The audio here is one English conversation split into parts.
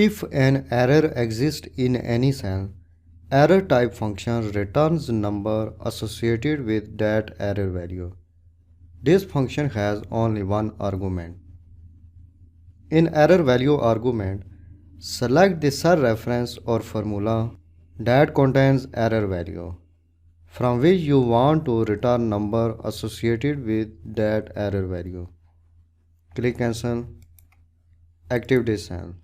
If an error exists in any cell, error type function returns number associated with that error value. This function has only one argument. In error value argument, select the cell reference or formula that contains error value, from which you want to return number associated with that error value. Click Cancel. Active this cell.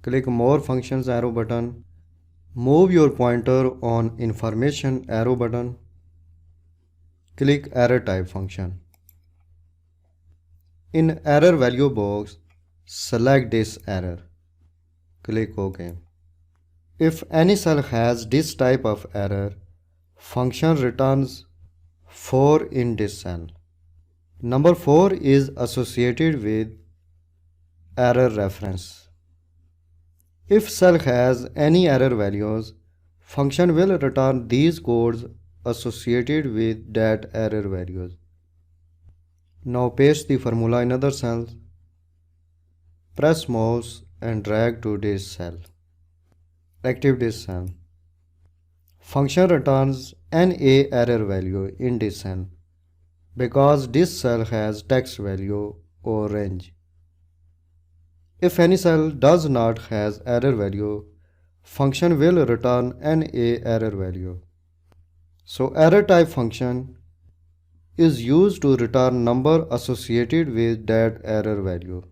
Click More Functions arrow button. Move your pointer on Information arrow button. Click Error Type function. In Error Value box, select this error. Click OK. If any cell has this type of error, function returns 4 in this cell. Number 4 is associated with error reference. If cell has any error values, function will return these codes associated with that error values. Now paste the formula in other cells. Press mouse and drag to this cell. Active this cell. Function returns NA error value in this cell because this cell has text value or range. If any cell does not has error value, function will return NA error value. So error type function is used to return number associated with that error value.